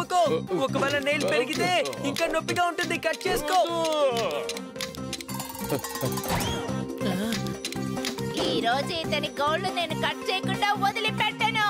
దులుపుకో. ఒకవేళ నెయిల్ పెరిగితే ఇంకా నొప్పిగా ఉంటుంది. కట్ చేసుకో. ఈ రోజు ఇతని గోళ్ళు నేను కట్ చేయకుండా వదిలిపెట్టను.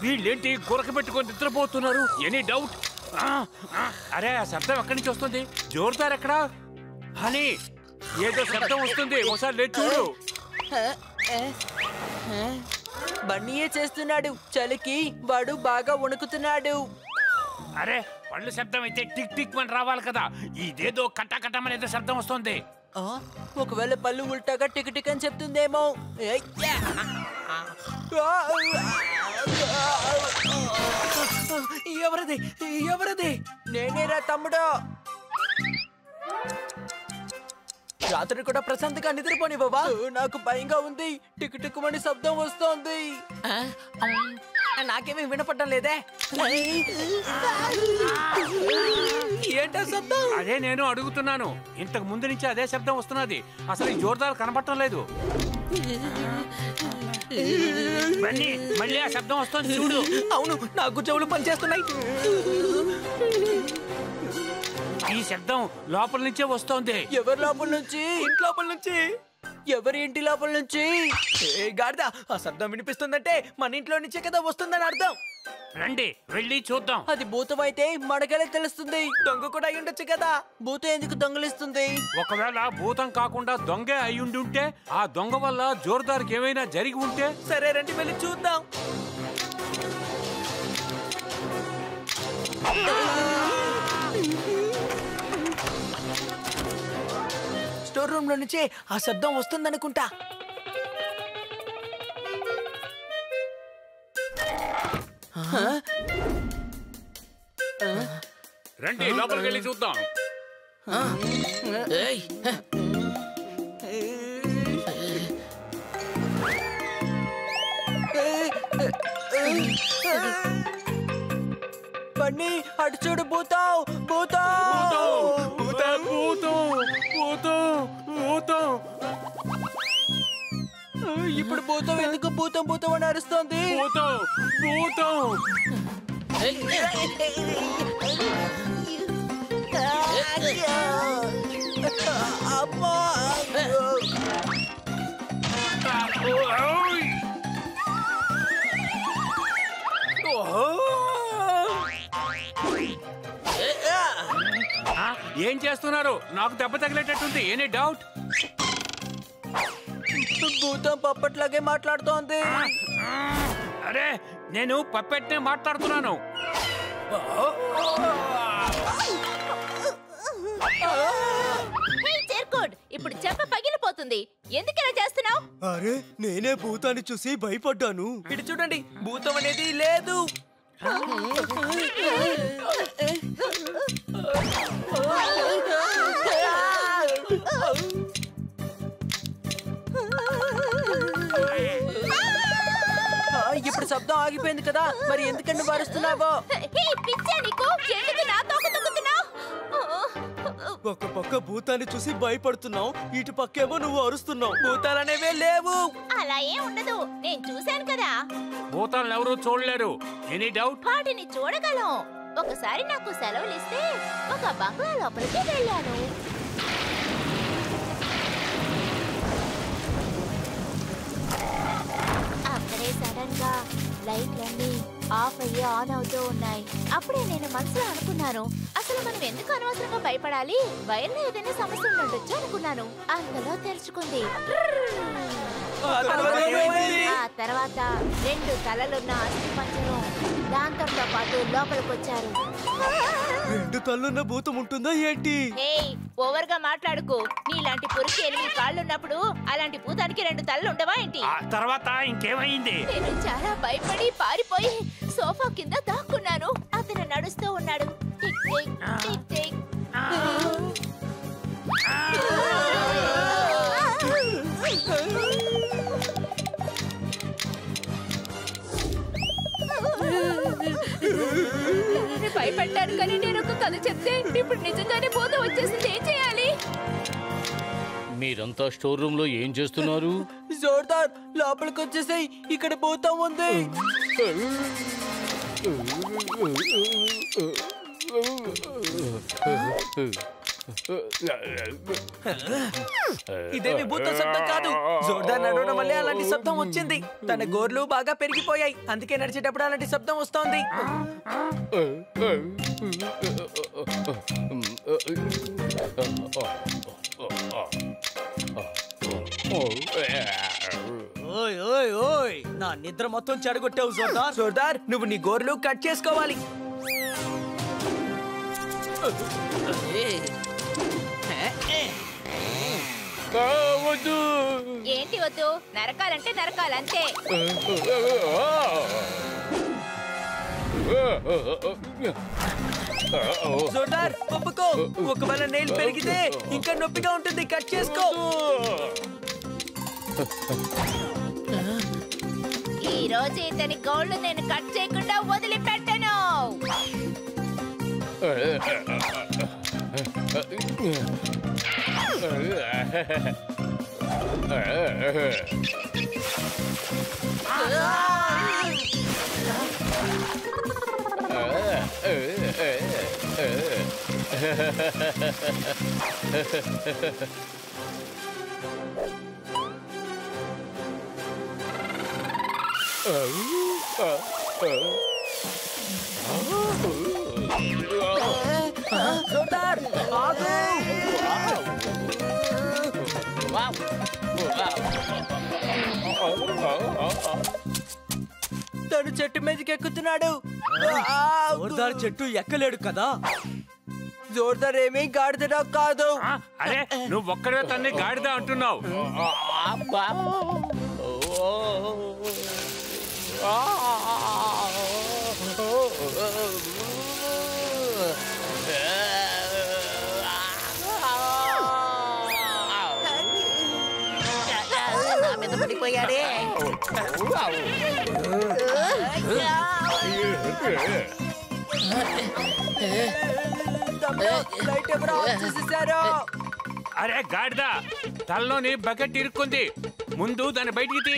వీళ్ళేంటి గురక పెట్టుకొని నిద్రపోతున్నారు? Any doubt? అరే ఆ శబ్దం ఎక్కడి నుంచి వస్తుంది? జోరుదారు ఎక్కడా? హనీ ఏదో శబ్దం వస్తుంది, ఒకసారి లేచి చూడు. బన్నీయే చేస్తున్నాడు. చలికి వాడు బాగా వణుకుతున్నాడు. అరే పళ్ళు శబ్దం అయితే టిక్ టిక్ అని రావాలి కదా, ఇదేదో కట్టకట్టమని ఏదో శబ్దం వస్తుంది. ఒకవేళ పళ్ళు ఉల్టాగా టిక్ టిక్ అని చెప్తుందేమో. ఎవరది? ఎవరది? నేనేరా తమ్ముడు. రాత్రి కూడా ప్రశాంతంగా నిద్రపోని బాబా. నాకు భయంగా ఉంది. టిక్ టిక్ అని శబ్దం వస్తోంది. నాకేమీ వినపడడం లేదే. ఏంటో శబ్దం? అదే నేను అడుగుతున్నాను. ఇంతకు ముందు నుంచి అదే శబ్దం వస్తున్నది. అసలు ఈ జోరుదారు కనపడటం లేదు. మళ్ళీ ఆ శబ్దం వస్తుంది చూడు. అవును, నాకు చెవులు పనిచేస్తున్నాయి. ఈ శబ్దం లోపల నుంచే వస్తోంది. ఎవరి లోపల నుంచి? ఇంటి లోపల నుంచి. ఎవరి ఇంటి లోపల నుంచి? గాడిద, ఆ శబ్దం వినిపిస్తుందంటే మన ఇంట్లో నుంచే కదా వస్తుందని అర్థం. రండి వెళ్ళి చూద్దాం. అది భూతం అయితే మనకెలా తెలుస్తుంది? దొంగ కూడా అయి ఉండొచ్చు కదా. భూతం ఎందుకు దొంగలిస్తుంది? ఒకవేళ భూతం కాకుండా దొంగే అయ్యుండి ఉంటే, ఆ దొంగ వల్ల జోరుదారికి ఏమైనా జరిగి ఉంటే? సరే రండి వెళ్ళి చూద్దాం. స్టోర్ రూమ్ లో నుంచే ఆ శబ్దం వస్తుందనుకుంటా. రండి లోపలికి వెళ్ళి చూద్దాం. బన్నీ అటు చూడు. భూతం భూతం భూతం భూతం భూతం. ఇప్పుడు భూతం ఎందుకు భూతం భూతం అని అరుస్తోంది? భూతం భూతం. అమ్మా, ఏం చేస్తున్నారు? నాకు దెబ్బ తగిలేటట్టుంది. Any doubt? భూతం పప్పట్లాగే మాట్లాడుతోంది. అరే నేను పప్పెట్నే మాట్లాడుతున్నాను. ఇప్పుడు చెంప పగిలిపోతుంది. ఎందుకు ఇలా చేస్తున్నావు? అరే నేనే భూతాన్ని చూసి భయపడ్డాను. ఇటు చూడండి, భూతం అనేది లేదు. ఇప్పుడు శబ్దం ఆగిపోయింది కదా, మరి ఎందుకని వారుస్తున్నావో? ఒక పక్క భూతాన్ని చూసి భయపడుతున్నావు, ఇటు పక్కేమో నువ్వు అరుస్తున్నావు. భూతాలనేవే లేవు. అలా ఏం ఉండదు, నేను చూశాను కదా. భూతాలను ఎవరు చూడలేరు. Any doubt? వాటిని చూడగలం. ఒకసారి నాకు సెలవులు ఇస్తే ఒక బంగ్లా లోపలికి వెళ్ళాను. అక్కడే సడన్ గా లైట్లన్నీ ఆఫ్ అయ్యి ఆన్ అవుతూ ఉన్నాయి. అప్పుడే నేను మనసులో అనుకున్నాను, అసలు మనం ఎందుకు అనవసరంగా భయపడాలి? వైర్లో ఏదైనా సమస్య ఉండొచ్చు అనుకున్నాను. అంతలో తెరుచుకుంది. ఆ తర్వాత 2 తలలున్న అస్థి పంజరం దాంతో పాటు లోపలికొచ్చారు. 2 తలలున్న భూతం ఉంటుందా ఏంటి? ఓవర్ గా మాట్లాడుకో. నీలాంటి పురికి 8 కాళ్ళున్నప్పుడు అలాంటి భూతానికి 2 తలలు ఉండవా ఏంటి? తర్వాత ఇంకేమైంది? నేను చాలా భయపడి పారిపోయి సోఫా కింద దాక్కున్నాను. భయపడ్డాను కానీ నేను ఒక కథ చెప్తే ఇప్పుడు నిజంగానే భూతం వచ్చేసింది. ఏం చేయాలి? మీరంతా స్టోర్ రూమ్ లో ఏం చేస్తున్నారు? జోర్దార్ లోపలికి వచ్చేసాయి, ఇక్కడ భూతం ఉంది. ఇదేమి భూతం శబ్దం కాదు. జోర్దార్ నడవడం వల్లే అలాంటి శబ్దం వచ్చింది. తన గోర్లు బాగా పెరిగిపోయాయి, అందుకే నడిచేటప్పుడు అలాంటి శబ్దం వస్తోంది. ఓయ్ ఓయ్ ఓయ్, నా నిద్ర మొత్తం చెడగొట్టావు జోర్దార్. జోర్దార్ నువ్వు నీ గోర్లు కట్ చేసుకోవాలి. ఏంటి వద్దు? నరకాలంటే నరకాలంతే. జోర్దార్ ఒప్పుకో, ఒకవేళ నెయిల్ పెరిగితే ఇంకా నొప్పిగా ఉంటుంది, కట్ చేసుకో. ఈ రోజు ఇతని గోళ్ళు నేను కట్ చేయకుండా వదిలిపెట్టను. జోర్దార్ ఆగు. తను చెట్టు మీదకి ఎక్కుతున్నాడు. జోర్దార్ చెట్టు ఎక్కలేడు కదా. జోర్దార్ ఏమీ గాడిదడా కాదు. అరే నువ్వు ఒక్కడే తన్ని గాడిద అంటున్నావు. నా మీద పడిపోయాడే. లైట్ ఎవరో ఆఫ్ చేసేసారు. అరే గాడిద, తలలోని బకెట్ ఇరుక్కుంది, ముందు దాన్ని బయటికి తీ.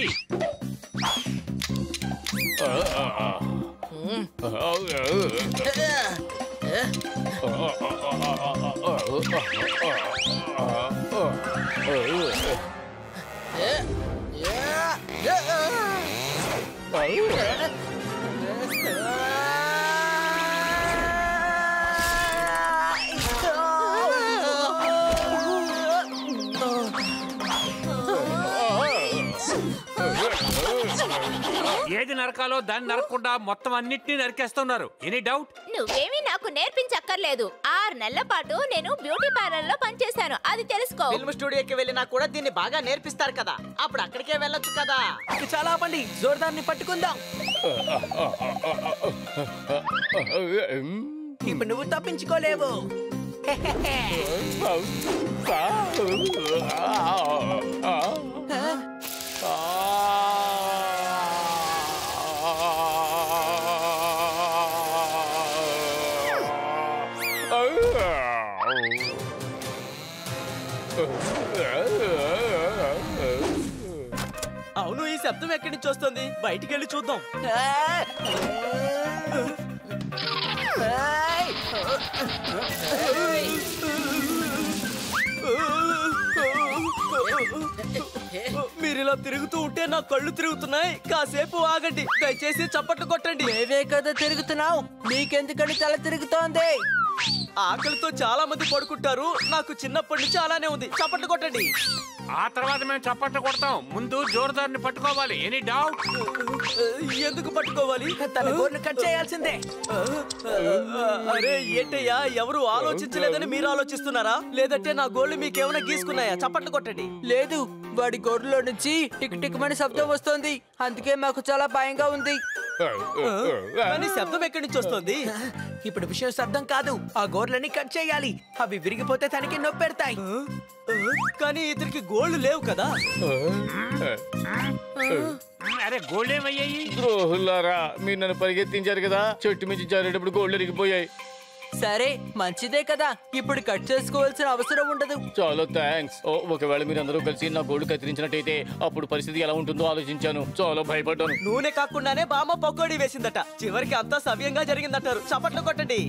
ఏది నరకాలో దాన్ని నరకకుండా మొత్తం అన్నిటినీ నరికేస్తున్నారు. Any doubt? నువ్వేమీ నాకు నేర్పించక్కర్లేదు. 6 నెలల పాటు నేను బ్యూటీ పార్లర్ లో పనిచేశాను, అది తెలుసుకో. ఫిల్మ్ స్టూడియోకి వెళ్ళినా కూడా దీన్ని బాగా నేర్పిస్తారు కదా, అప్పుడు అక్కడికే వెళ్ళొచ్చు కదా. ఇక చాలా ఆపండి, జోర్దార్ని పట్టుకుందాం. ఇప్పుడు నువ్వు తప్పించుకోలేవు. అవును, ఈ శబ్దం ఎక్కడి నుంచి వస్తుంది? బయటికి వెళ్ళి చూద్దాం. మీరు ఇలా తిరుగుతూ ఉంటే నా కళ్ళు తిరుగుతున్నాయి. కాసేపు ఆగండి, దయచేసి చప్పట్లు కొట్టండి. ఏవే కదా తిరుగుతున్నావు, నీకెందుకని తల తిరుగుతోంది? ఆకలితో చాలా మంది పడుకుంటారు, నాకు చిన్నప్పటి నుంచి అలానే ఉంది. చప్పట్లు కొట్టండి. ఆ తర్వాత మేము చప్పట్లు కొడతాం. ముందు జోరుదారుని పట్టుకోవాలి. Any doubt? ఎందుకు పట్టుకోవాలి? తన గోర్లు కట్ చేయాల్సిందే. అరే ఏంటయ్యా, ఎవరు ఆలోచించలేదని మీరు ఆలోచిస్తున్నారా? లేదంటే నా గోళ్ళు మీకేమైనా గీసుకున్నాయా? చప్పట్లు కొట్టండి. లేదు, వాడి గోర్లో నుంచి టిక్ టిక్ మని శబ్దం వస్తుంది, అందుకే మాకు చాలా భయంగా ఉంది. కానీ శబ్దం ఎక్కడి నుంచి వస్తుంది? ఇప్పుడు విషయం శబ్దం కాదు, ఆ గోర్లని కట్ చేయాలి. అవి విరిగిపోతే తనకి నొప్పి పెడతాయి. కానీ ఇతనికి గోళ్ళు లేవు కదా. అరే గోల్డ్ ఏమయ్యాయి? ద్రోహులారా, మీరు నన్ను పరిగెత్తించారు కదా, చెట్టు మించి జారేటప్పుడు గోళ్ళు ఎరిగిపోయాయి. సరే మంచిదే కదా, ఇప్పుడు కట్ చేసుకోవాల్సిన అవసరం ఉండదు. చాలా థ్యాంక్స్. ఒకవేళ మీరు అందరూ కలిసి నా గోళ్ళు కత్తిరించినట్టయితే అప్పుడు పరిస్థితి ఎలా ఉంటుందో ఆలోచించాను. చాలా భయపడ్డాను. నూనె కాకుండానే బామ్మ పకోడీ వేసిందట. చివరికి అంతా సవ్యంగా జరిగిందంటారు. చప్పట్లు కొట్టండి.